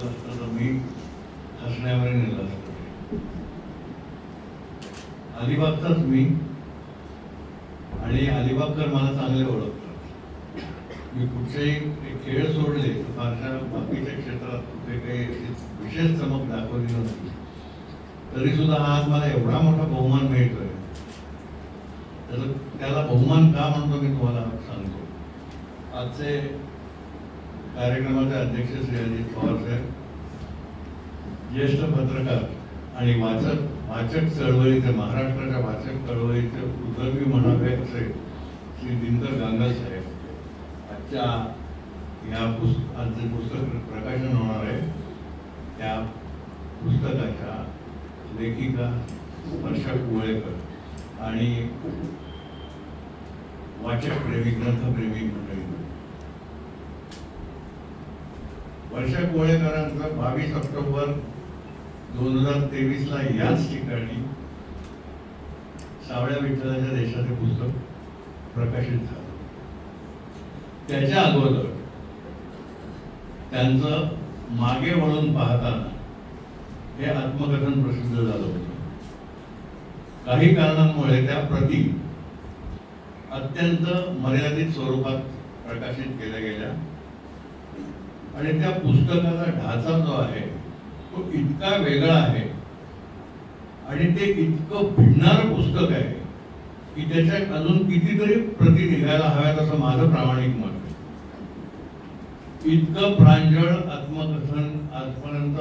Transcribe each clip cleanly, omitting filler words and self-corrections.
सांगितलं असतं तर मी हसण्यावर नेलं असतं. अलिबागचाच मी, आणि अलिबागकर मला चांगले ओळखतात. मी कुठचेही खेळ सोडले तर फारशा बाकीच्या क्षेत्रात कुठे काही विशेष चमक दाखवली नव्हती, तरी सुद्धा आज मला एवढा मोठा बहुमान मिळतोय. त्याला बहुमान का म्हणतो मी तुम्हाला सांगतो. आजचे कार्यक्रमाचे अध्यक्ष श्री अजित पवार साहेब, ज्येष्ठ पत्रकार आणि वाचक चळवळीचे, महाराष्ट्राच्या वाचक चळवळीचे उद्योगी म्हणावे असे श्री दिनकर गांगल साहेब, आजच्या आज जे पुस्तक प्रकाशन होणार आहे त्या पुस्तकाच्या लेखिका वर्षा कुवळेकर आणि वाचक प्रेमी, ग्रंथप्रेमी मंडळी. वर्षा कुवळेकरांचा 22 ऑक्टोबर 2023 ला याच ठिकाणी सावळ्या विठ्ठलाच्या देशाचे पुस्तक प्रकाशित झालं. त्याच्या अगोदर त्यांचं मागे वळून पाहताना हे आत्मकथन प्रसिद्ध झालं होतं. काही कारणांमुळे त्या प्रती अत्यंत मर्यादित स्वरूपात प्रकाशित केल्या गेल्या आणि त्या पुस्तकाचा ढाचा जो आहे तो इतका वेगळा आहे आणि ते इतकं भिडणारं पुस्तक आहे की त्याच्यात अजून कितीतरी प्रती निघायला हव्यात असं माझं प्रामाणिक मत आहे. इतकं प्रांजळ आत्मकथन आजपर्यंत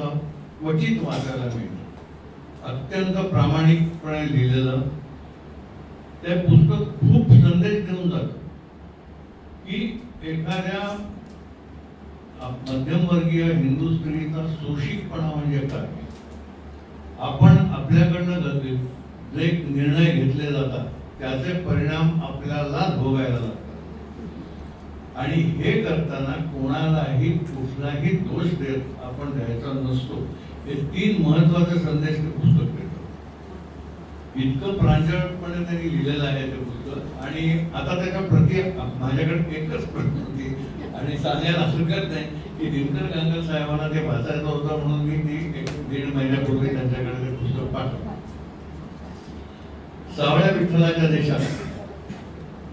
क्वचित वाचायला मिळतं. अत्यंत प्रामाणिकपणे लिहिलेलं ते पुस्तक खूप संदेश देऊन जातं की एखाद्या मध्यमवर्गीय हिंदू स्त्रीचा सोशिकपणा म्हणजे काय, आपण आपल्याकडनं जे निर्णय घेतले जातात त्याचे परिणाम आपल्याला भोगायला लागतात आणि हे करताना कोणालाही कुठलाही दोष देत आपण द्यायचा नसतो. हे 3 महत्वाचे संदेश ते पुस्तक देतं. इतकं प्रांजळपणे त्यांनी लिहिलेलं आहे ते पुस्तक. आणि आता त्याच्या प्रती माझ्याकडे एकच प्रत होती आणि सांगायला हरकत नाही की दिनकर गांगल साहेबांना ते वाचायचं होतं म्हणून मी ती 1-1.5 महिन्यापूर्वी त्यांच्याकडे ते पुस्तक पाठवलं. सावळ्या विठ्ठलाच्या देशात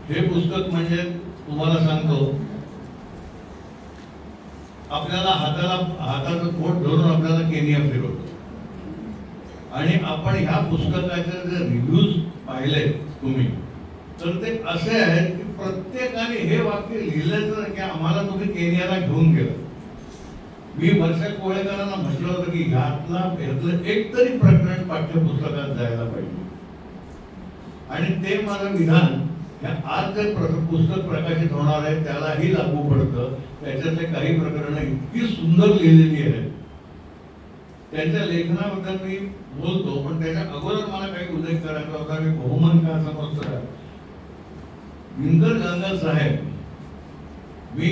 हे पुस्तक म्हणजे तुम्हाला सांगतो, आपल्याला हाताचं पोट धरून आपल्याला केनिया फिरवतो. आणि आपण ह्या पुस्तकाचे जे रिव्ह्यूज पाहिले तुम्ही तर ते असे आहेत की प्रत्येकाने हे वाक्य लिहिलं की आम्हाला तुम्ही केनियाला घेऊन गेलं. मी वर्षा कुवळेकरांना म्हटलं होतं की ह्यातलं एक तरी प्रकरण पाठ्यपुस्तकात जायला पाहिजे. आणि ते माझं विधान आज जे पुस्तक प्रकाशित होणार आहे त्यालाही लागू पडतं. त्याच्यातले काही प्रकरणं इतकी सुंदर लिहिलेली आहेत. त्यांच्या लेखनाबद्दल मी बोलतो, पण त्याच्या अगोदर मला काही उल्लेख करायचा होता. मी बहुमान का समजतो. दिनकर गांगल साहेब, मी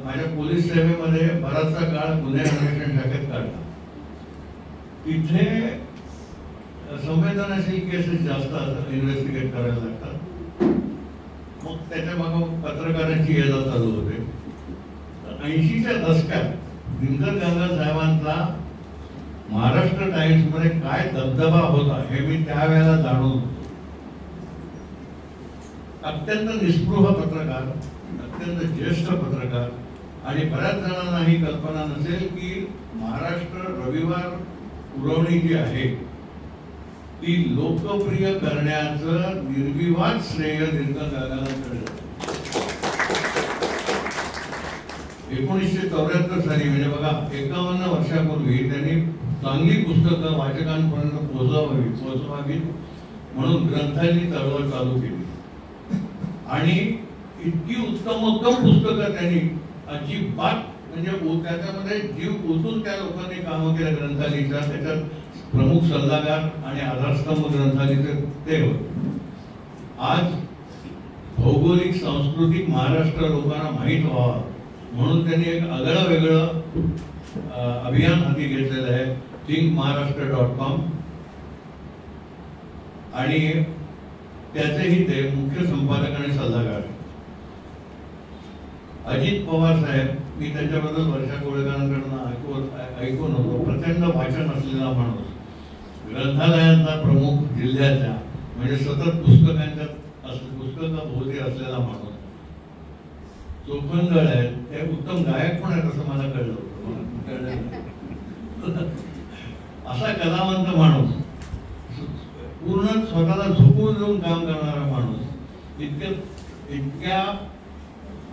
माझ्या पोलीस सेवेमध्ये बराचसा काळ गुन्हे अन्वेषण शाखेत काढला. तिथे संवेदनशील केसेस जास्त इन्व्हेस्टिगेट करायला लागतात. मग त्याच्या मागे पत्रकारांची ये जा चालू होते. 80च्या दशकात दिनकर गांगल साहेबांचा महाराष्ट्र टाइम्स मध्ये काय दबदबा होता हे मी त्यावेळेला जाणून होतो. अत्यंत निस्पृह पत्रकार, अत्यंत ज्येष्ठ पत्रकार. आणि बऱ्याच जणांना ही कल्पना नसेल की महाराष्ट्र रविवार पुरवणी जी आहे ती लोकप्रिय करण्याचं निर्विवाद श्रेय दिनकर गांगलांकडे. 1974 साली म्हणजे बघा 51 वर्षापूर्वी त्यांनी चांगली पुस्तकं वाचकांपर्यंत पोहोचवावी म्हणून ग्रंथांची चळवळ चालू केली. आणि इतकी उत्तम पुस्तकं त्यांनी अजिबात म्हणजे त्याच्यामध्ये जीव ओतून त्या लोकांनी कामं केलं ग्रंथालयाच्या. त्याच्यात प्रमुख सल्लागार आणि आधारस्तंभ ग्रंथालयाचे ते होते. आज भौगोलिक सांस्कृतिक महाराष्ट्र लोकांना माहीत व्हावा म्हणून त्यांनी एक आगळं वेगळं अभियान हाती घेतलेलं आहे, thinkmaharashtra.com. आणि त्याचेही ते मुख्य संपादक आणि सल्लागार अजित पवार साहेब. मी त्यांच्याबद्दल वर्षा कुवळेकरांकडून प्रचंड वाचन असलेला माणूस, ग्रंथालयांचा प्रमुख जिल्ह्याच्या, म्हणजे सतत पुस्तकांच्या पुस्तकं भोवती असलेला माणूस, चोखंदळ आहेत, ते उत्तम गायक पण आहेत असं मला कळलं होतं. असा कलावंत माणूस, पूर्ण स्वतःला झोकून देऊन काम करणारा माणूस, इतक्या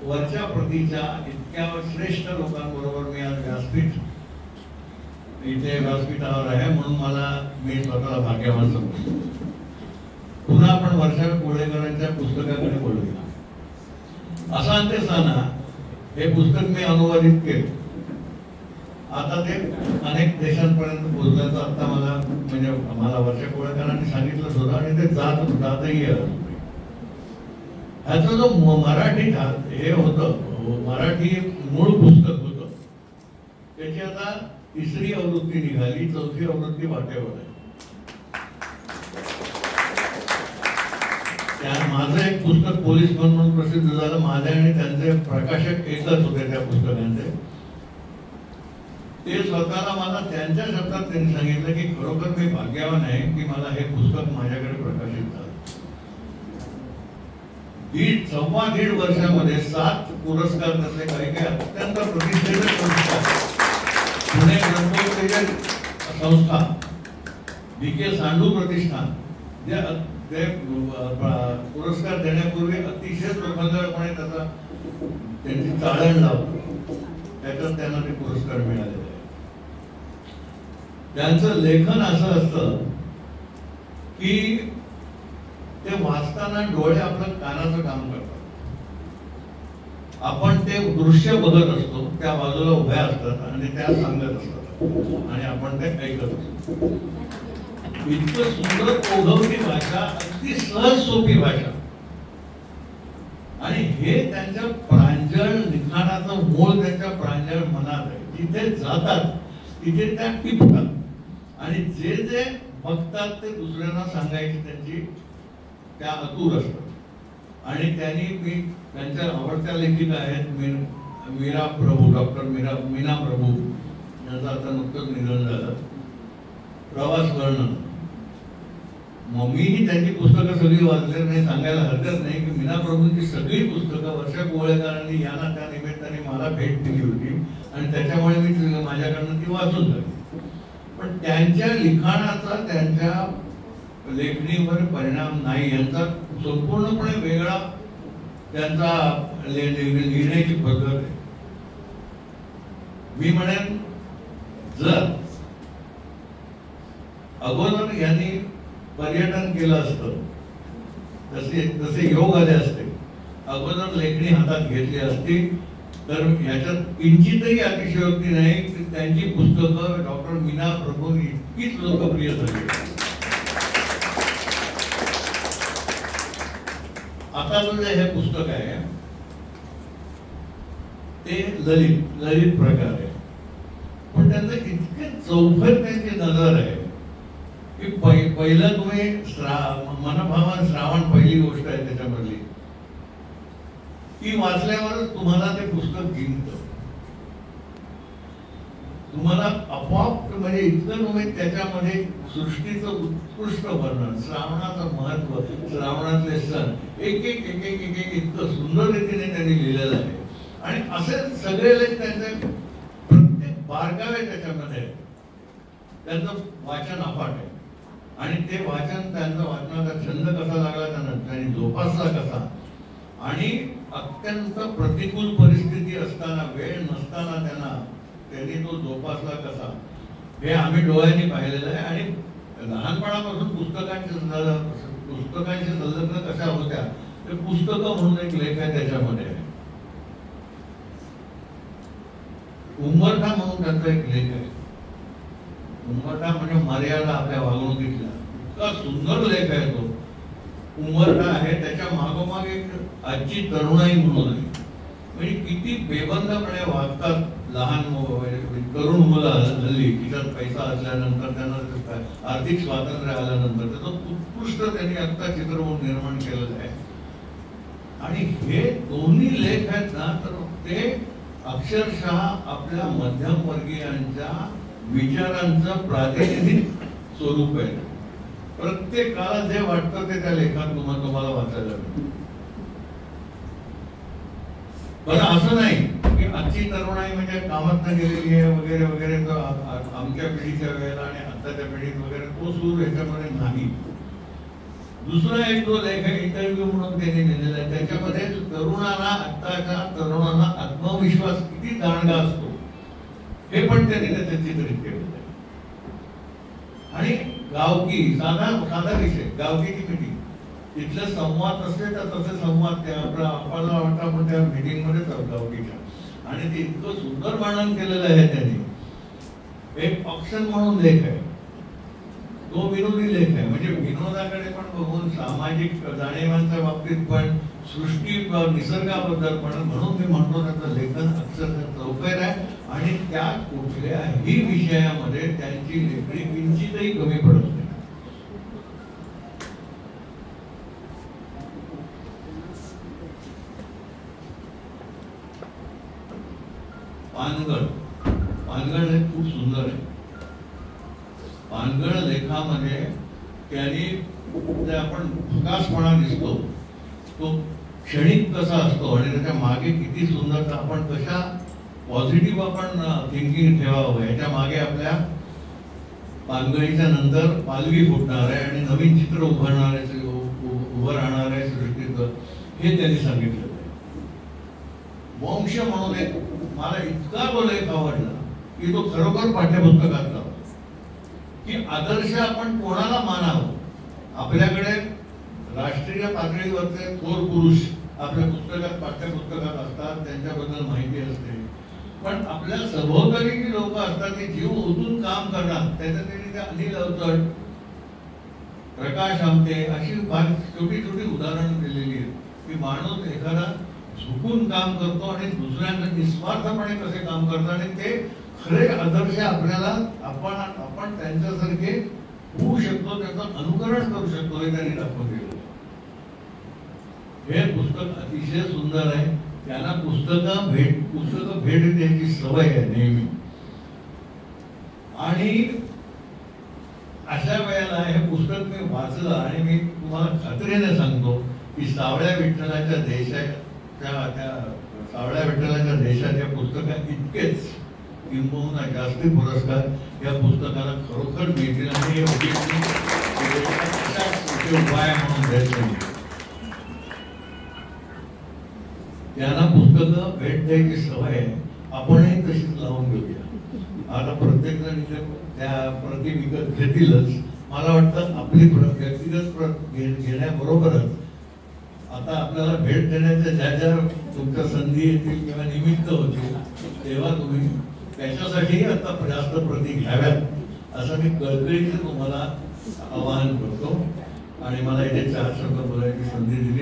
वरच्या प्रतीच्या इतक्या श्रेष्ठ लोकांबरोबर मी आज इथे व्यासपीठावर आहे, म्हणून मी स्वतःला भाग्यवान समजतो. पुन्हा आपण वर्षा कोळेकरांच्या पुस्तकाकडे बोलूया. असा अंत्यस्थाना हे पुस्तक मी अनुवादित केले. आता ते अनेक देशांपर्यंत पोहोचल्याचं आता मला वर्षा कोळेकरांनी सांगितलं होतं आणि ते जातही ह्याचा जो मराठी हे होतं, मराठी मूळ पुस्तक होतं, त्याची आता 3री आवृत्ती निघाली, 4थी आवृत्ती वाटेवर आहे. माझं एक पुस्तक पोलीस म्हणून प्रसिद्ध झालं. माझे आणि त्यांचे प्रकाशक एकच होते त्या पुस्तकांचे. ते स्वतःला मला त्यांच्या शब्दात त्यांनी सांगितलं की खरोखर मी भाग्यवान आहे की मला हे पुस्तक माझ्याकडे प्रकाशित झालं. 1.25 वर्षामध्ये 7 पुरस्कार, त्यातले काही अत्यंत प्रतिष्ठेचे पुरस्कार, पुणे ग्रंथोत्तेजन संस्था, DK सांडू प्रतिष्ठान, ते पुरस्कार देण्यापूर्वी अतिशय चोखंदळपणे त्यांची चाळण लावली, त्याच्यात त्यांना ते पुरस्कार मिळालेले आहे. त्यांचं लेखन असं असतं की ते वाचताना डोळे आपलं कानाचं काम करतात. आपण ते दृश्य बघत असतो, त्या बाजूला उभ्या असतात आणि त्या सांगत असतात आणि आपण ते ऐकत असतो. इतकं सुंदर ओघवती भाषा, अगदी सहज सोपी भाषा, आणि हे त्यांच्या प्रांजळ लिखाणाचं मूळ त्यांच्या प्रांजळ मनात आहे. जिथे जातात तिथे त्या टिपतात आणि जे जे बघतात ते दुसऱ्यांना सांगायची त्यांची त्या आतुर असतात. आणि त्यांनी मी त्यांच्या आवडत्या लेखिका आहेत मीरा प्रभू, डॉक्टर मीना प्रभू, यांचं आता नुकतंच निधन झालं. प्रवास वर्णन, मीही त्यांची पुस्तकं सगळी वाचली नाही, सांगायला हरकत नाही की मीना प्रभूंची सगळी पुस्तकं वर्षा कोळेकरांनी यांना त्या निमित्ताने मला भेट दिली होती आणि त्याच्यामुळे मी माझ्याकडनं ती वाचून झाली. पण त्यांच्या लिखाणाचा त्यांच्या लेखणीवर परिणाम नाही, यांचा संपूर्णपणे वेगळा त्यांचा लिहिण्याची पद्धत आहे. मी म्हणेन जर अगोदर यांनी पर्यटन केलं असतं, तसे योग आले असते, अगोदर लेखणी हातात घेतली असती, तर याच्यात किंचितही अतिशयोक्ती नाही की त्यांची पुस्तकं डॉक्टर मीना प्रभू इतकीच लोकप्रिय झाली. आता जे हे पुस्तक आहे ते ललित प्रकार आहे, पण त्यांचं इतके चौफर त्यांची नजर आहे की पहिलं तुम्ही मनभावन श्रावण, पहिली गोष्ट आहे त्याच्यामधली, ती वाचल्यावर तुम्हाला ते पुस्तक जिंकतं. तुम्हाला आपोआप म्हणजे इतकं तुम्ही त्याच्यामध्ये सृष्टीचं उत्कृष्ट वर्णन, श्रावणाचं महत्व, श्रावणातले सण, एक एक एक एक एक एक इतकं सुंदर रीतीने त्यांनी लिहिलेलं आहे. आणि असे सगळे लेख त्यांचे प्रत्येक बारकावे त्याच्यामध्ये, त्यांचं वाचन अफाट आहे. आणि ते वाचन, त्यांचा वाचनाचा छंद कसा लागला त्यांनी जोपासला कसा, आणि अत्यंत प्रतिकूल परिस्थिती असताना, वेळ नसताना त्यांनी तो जोपासला कसा, हे आम्ही डोळ्यांनी पाहिलेलं आहे. आणि लहानपणापासून पुस्तकांची संलग्न कशा होत्या ते पुस्तकं म्हणून एक लेख आहे त्याच्यामध्ये. उंबरठा म्हणून त्यांचा एक लेख आहे. उंबरठा म्हणजे मर्यादा आपल्या वागणुकीतला, इतका सुंदर लेख आहे तो. उंबरठा आहे, त्याच्या मागोमाग एक आजची तरुणाई म्हणून आहे. म्हणजे किती बेबंदपणे वागतात लहान तरुण मुलं हल्ली, तिच्यात पैसा असल्यानंतर, त्यांना आर्थिक स्वातंत्र्य आल्यानंतर त्याचं उत्कृष्ट त्यांनी आत्ता चित्रपट निर्माण केलेलं आहे. आणि हे दोन्ही लेख आहेत ना, तर ते अक्षरशः आपल्या मध्यमवर्गीयांच्या विचारांचं प्रातिनिधिक स्वरूप आहे. प्रत्येकाला जे वाटतं ते त्या लेखात तुम्हाला वाचायला मिळतं. बरं असं नाही की आजची तरुणाई म्हणजे कामात गेलेली आहे वगैरे वगैरे, आमच्या पिढीच्या वेळेला आणि आताच्या पिढीत वगैरे तो सूर ह्याच्यामध्ये नाही. दुसरा एक जो लेख आहे इंटरव्ह्यू म्हणून त्यांनी लिहिलेला आहे, त्याच्यामध्ये तरुणांना, आत्ताच्या तरुणांना आत्मविश्वास किती दांडगा असतो हे पण त्यांनी त्याच्यात चित्रित केलेलं आहे. आणि गावकी साधा विषय, गावकीची मीटिंग, तिथले संवाद असले तर तसे संवाद त्या आपल्याला वाटतं आपण त्या मीटिंग मध्येच आहोत गावकीच्या. आणि ते इतकं सुंदर वर्णन केलेलं आहे त्यांनी. एक ऑप्शन म्हणून लेख आहे, तो विनोदी लेख आहे. म्हणजे विनोदाकडे पण बघून, सामाजिक जाणीवांच्या बाबतीत पण, सृष्टी निसर्गाबद्दल पण, म्हणून मी म्हणतो त्याचं लेखन अक्षरशः चौफेर आहे. आणि त्या कुठल्याही विषयामध्ये त्यांची लेखणी किंचितही कमी पडत नाही. पानगड हे खूप सुंदर आहे. पानगड लेखामध्ये त्यांनी जे आपण विकासपणा दिसतो तो क्षणिक कसा असतो आणि त्याच्या मागे किती सुंदरता, आपण कशा पॉझिटिव्ह आपण थिंकिंग ठेवावं. याच्या मागे आपल्या पानगळीच्या नंतर पालवी फुटणार आहे आणि नवीन चित्र उभं राहणार आहे सृष्टीचं, हे त्यांनी सांगितलं. वंश म्हणून एक मला इतका तो लेख आवडला की तो खरोखर पाठ्यपुस्तकातला, की आदर्श आपण कोणाला मानावं. आपल्याकडे राष्ट्रीय पातळीवरचे थोर पुरुष आपल्या पुस्तकात, पाठ्यपुस्तकात असतात, त्यांच्याबद्दल माहिती असते. पण आपल्या सभोवताली जी लोक असतात ते जीव ओतून काम करणार, त्याच्यात त्यांनी त्या अनिल अवचट, प्रकाश आमटे अशी फार छोटी छोटी उदाहरणं दिलेली आहेत की माणूस एखादा झुकून काम करतो आणि दुसऱ्यांना निस्वार्थपणे कसे काम करतात, आणि ते खरे आदर्श आपल्याला आपण त्यांच्यासारखे होऊ शकतो, त्याचं अनुकरण करू शकतो हे त्यांनी दाखवून दिलं. हे पुस्तक अतिशय सुंदर आहे. त्यांना पुस्तकं भेट द्यायची सवय आहे नेहमी. आणि अशा वेळेला हे पुस्तक मी वाचलं आणि मी तुम्हाला खात्रीने सांगतो की सावळ्या विठ्ठलाच्या देशाच्या पुस्तकात इतकेच किंबहुना जास्ती पुरस्कार या पुस्तकाला खरोखर मिळतील. आणि हे उपाय म्हणून द्यायचं. त्यांना पुस्तकं भेट द्यायची सवय आहे, आपणही तशीच लावून घेऊया. आता प्रत्येक जण त्या प्रति विकत घेतीलच. मला वाटतं आपली व्यक्तिगत घेण्याबरोबरच आता आपल्याला भेट देण्याच्या ज्या ज्या तुमच्या संधी येतील किंवा निमित्त होतील तेव्हा तुम्ही त्याच्यासाठी आता जास्त प्रती घ्याव्यात असं मी कळकळीने तुम्हाला आवाहन करतो. आणि मला इथे 4 शब्द बोलायची संधी दिली.